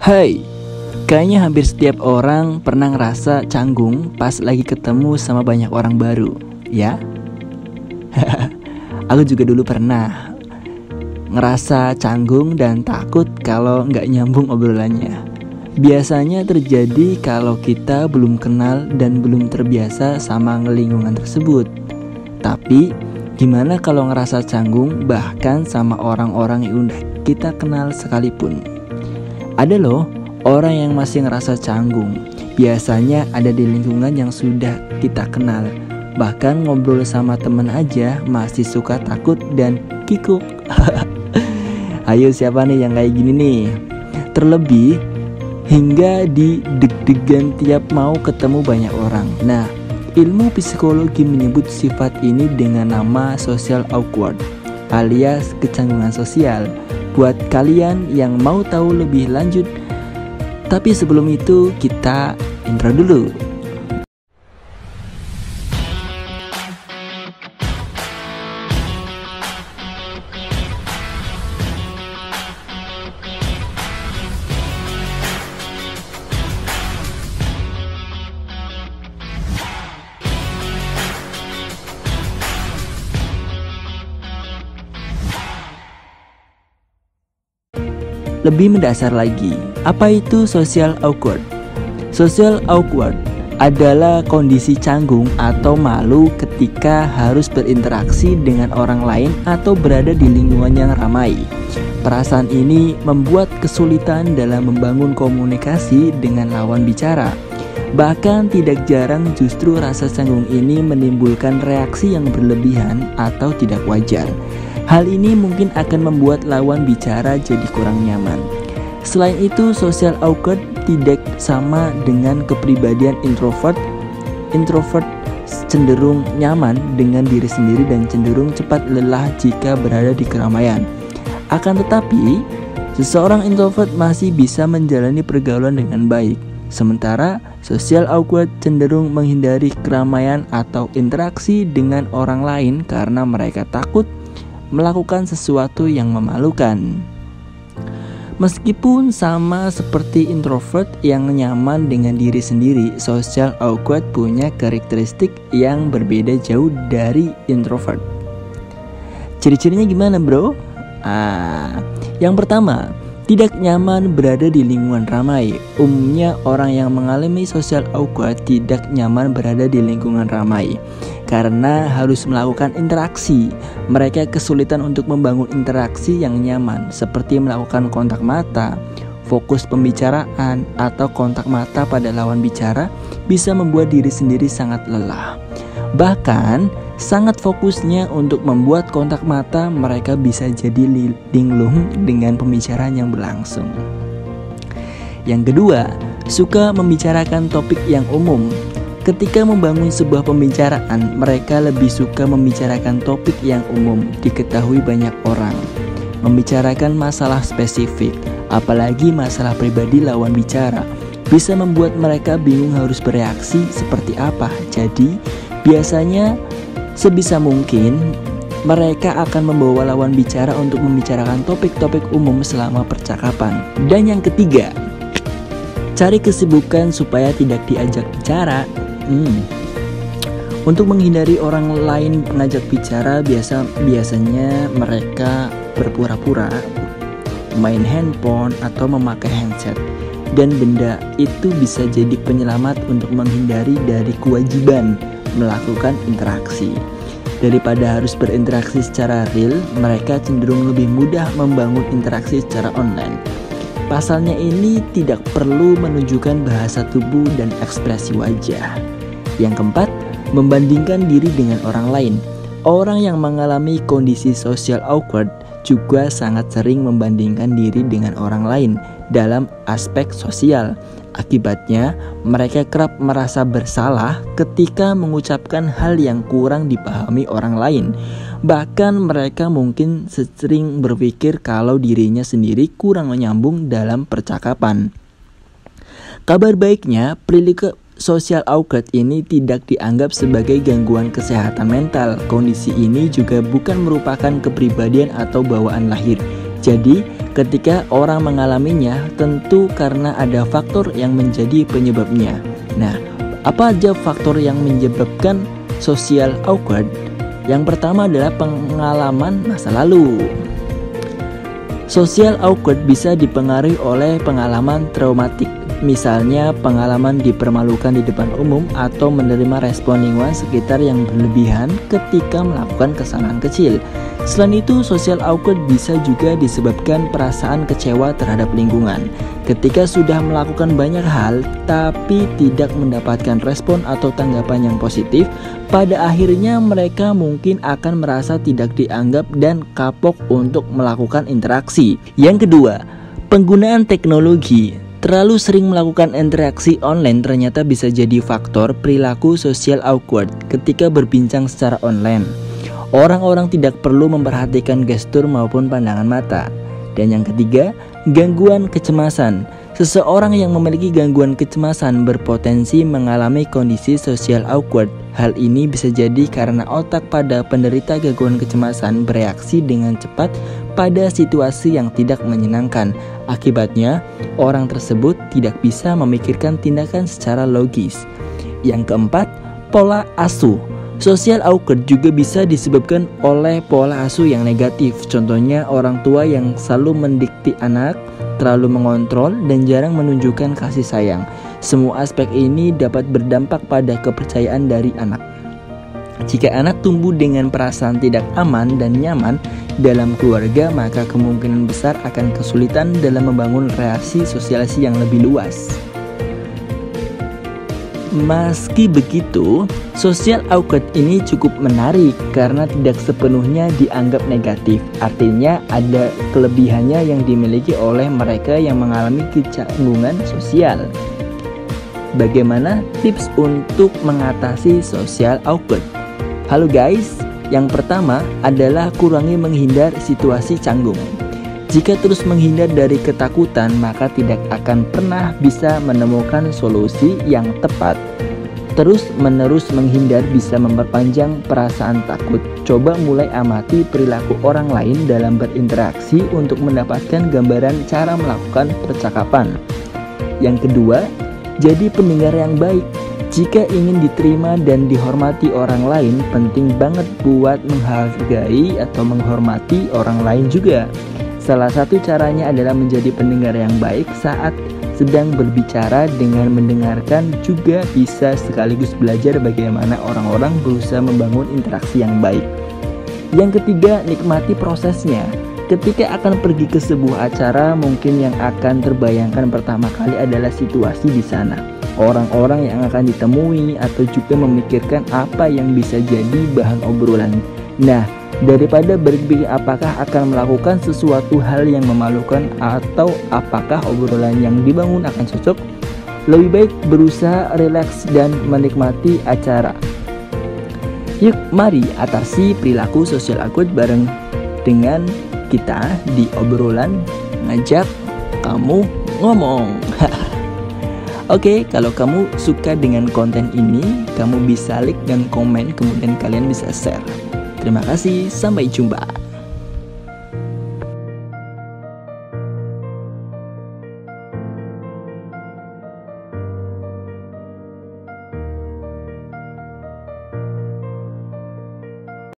Hai, kayaknya hampir setiap orang pernah ngerasa canggung pas lagi ketemu sama banyak orang baru, ya? Aku juga dulu pernah ngerasa canggung dan takut kalau nggak nyambung obrolannya. Biasanya terjadi kalau kita belum kenal dan belum terbiasa sama lingkungan tersebut. Tapi, gimana kalau ngerasa canggung bahkan sama orang-orang yang udah kita kenal sekalipun? Ada loh orang yang masih ngerasa canggung. Biasanya ada di lingkungan yang sudah kita kenal. Bahkan ngobrol sama temen aja masih suka takut dan kikuk. Ayo siapa nih yang kayak gini nih? Terlebih hingga di deg-degan tiap mau ketemu banyak orang. Nah, ilmu psikologi menyebut sifat ini dengan nama social awkward alias kecanggungan sosial. Buat kalian yang mau tahu lebih lanjut, tapi sebelum itu kita intro dulu. Lebih mendasar lagi, apa itu social awkward? Social awkward adalah kondisi canggung atau malu ketika harus berinteraksi dengan orang lain atau berada di lingkungan yang ramai. Perasaan ini membuat kesulitan dalam membangun komunikasi dengan lawan bicara. Bahkan tidak jarang justru rasa canggung ini menimbulkan reaksi yang berlebihan atau tidak wajar. Hal ini mungkin akan membuat lawan bicara jadi kurang nyaman. Selain itu, social awkward tidak sama dengan kepribadian introvert. Introvert cenderung nyaman dengan diri sendiri dan cenderung cepat lelah jika berada di keramaian. Akan tetapi, seseorang introvert masih bisa menjalani pergaulan dengan baik. Sementara, social awkward cenderung menghindari keramaian atau interaksi dengan orang lain karena mereka takut melakukan sesuatu yang memalukan. Meskipun sama seperti introvert yang nyaman dengan diri sendiri, social awkward punya karakteristik yang berbeda jauh dari introvert. Ciri-cirinya gimana, bro? Yang pertama, tidak nyaman berada di lingkungan ramai. Umumnya orang yang mengalami social awkward tidak nyaman berada di lingkungan ramai karena harus melakukan interaksi. Mereka kesulitan untuk membangun interaksi yang nyaman, seperti melakukan kontak mata, fokus pembicaraan, atau kontak mata pada lawan bicara bisa membuat diri sendiri sangat lelah. Bahkan, sangat fokusnya untuk membuat kontak mata, mereka bisa jadi linglung dengan pembicaraan yang berlangsung. Yang kedua, suka membicarakan topik yang umum. Ketika membangun sebuah pembicaraan, mereka lebih suka membicarakan topik yang umum, diketahui banyak orang. Membicarakan masalah spesifik, apalagi masalah pribadi lawan bicara, bisa membuat mereka bingung harus bereaksi seperti apa. Jadi, biasanya sebisa mungkin mereka akan membawa lawan bicara untuk membicarakan topik-topik umum selama percakapan. Dan yang ketiga, cari kesibukan supaya tidak diajak bicara. Untuk menghindari orang lain mengajak bicara, biasanya mereka berpura-pura main handphone atau memakai handset. Dan benda itu bisa jadi penyelamat untuk menghindari dari kewajiban melakukan interaksi. Daripada harus berinteraksi secara real, mereka cenderung lebih mudah membangun interaksi secara online. Pasalnya ini tidak perlu menunjukkan bahasa tubuh dan ekspresi wajah. Yang keempat, membandingkan diri dengan orang lain. Orang yang mengalami kondisi social awkward juga sangat sering membandingkan diri dengan orang lain dalam aspek sosial. Akibatnya, mereka kerap merasa bersalah ketika mengucapkan hal yang kurang dipahami orang lain. Bahkan mereka mungkin sering berpikir kalau dirinya sendiri kurang menyambung dalam percakapan. Kabar baiknya, perilaku social awkward ini tidak dianggap sebagai gangguan kesehatan mental. Kondisi ini juga bukan merupakan kepribadian atau bawaan lahir. Jadi, ketika orang mengalaminya, tentu karena ada faktor yang menjadi penyebabnya. Nah, apa aja faktor yang menyebabkan social awkward? Yang pertama adalah pengalaman masa lalu. Social awkward bisa dipengaruhi oleh pengalaman traumatik. Misalnya pengalaman dipermalukan di depan umum atau menerima respon lingkungan sekitar yang berlebihan ketika melakukan kesalahan kecil. Selain itu, social awkward bisa juga disebabkan perasaan kecewa terhadap lingkungan. Ketika sudah melakukan banyak hal tapi tidak mendapatkan respon atau tanggapan yang positif, pada akhirnya mereka mungkin akan merasa tidak dianggap dan kapok untuk melakukan interaksi. Yang kedua, penggunaan teknologi. Terlalu sering melakukan interaksi online ternyata bisa jadi faktor perilaku social awkward ketika berbincang secara online. Orang-orang tidak perlu memperhatikan gestur maupun pandangan mata. Dan yang ketiga, gangguan kecemasan. Seseorang yang memiliki gangguan kecemasan berpotensi mengalami kondisi social awkward. Hal ini bisa jadi karena otak pada penderita gangguan kecemasan bereaksi dengan cepat pada situasi yang tidak menyenangkan. Akibatnya, orang tersebut tidak bisa memikirkan tindakan secara logis. Yang keempat, pola asuh. Social awkward juga bisa disebabkan oleh pola asuh yang negatif. Contohnya orang tua yang selalu mendikte anak, terlalu mengontrol, dan jarang menunjukkan kasih sayang. Semua aspek ini dapat berdampak pada kepercayaan dari anak. Jika anak tumbuh dengan perasaan tidak aman dan nyaman dalam keluarga, maka kemungkinan besar akan kesulitan dalam membangun relasi sosialisasi yang lebih luas. Meski begitu, social awkward ini cukup menarik karena tidak sepenuhnya dianggap negatif. Artinya ada kelebihannya yang dimiliki oleh mereka yang mengalami kecanggungan sosial. Bagaimana tips untuk mengatasi social awkward? Halo guys, yang pertama adalah kurangi menghindar situasi canggung. Jika terus menghindar dari ketakutan, maka tidak akan pernah bisa menemukan solusi yang tepat. Terus-menerus menghindar bisa memperpanjang perasaan takut. Coba mulai amati perilaku orang lain dalam berinteraksi untuk mendapatkan gambaran cara melakukan percakapan. Yang kedua, jadi pendengar yang baik. Jika ingin diterima dan dihormati orang lain, penting banget buat menghargai atau menghormati orang lain juga. Salah satu caranya adalah menjadi pendengar yang baik saat sedang berbicara. Dengan mendengarkan juga bisa sekaligus belajar bagaimana orang-orang berusaha membangun interaksi yang baik. Yang ketiga, nikmati prosesnya. Ketika akan pergi ke sebuah acara, mungkin yang akan terbayangkan pertama kali adalah situasi di sana, orang-orang yang akan ditemui, atau juga memikirkan apa yang bisa jadi bahan obrolan. Nah, daripada berpikir apakah akan melakukan sesuatu hal yang memalukan atau apakah obrolan yang dibangun akan cocok, lebih baik berusaha rileks dan menikmati acara. Yuk, mari atasi perilaku social awkward bareng dengan kita di obrolan ngajak kamu ngomong. Oke, kalau kamu suka dengan konten ini, kamu bisa like dan komen, kemudian kalian bisa share. Terima kasih, sampai jumpa.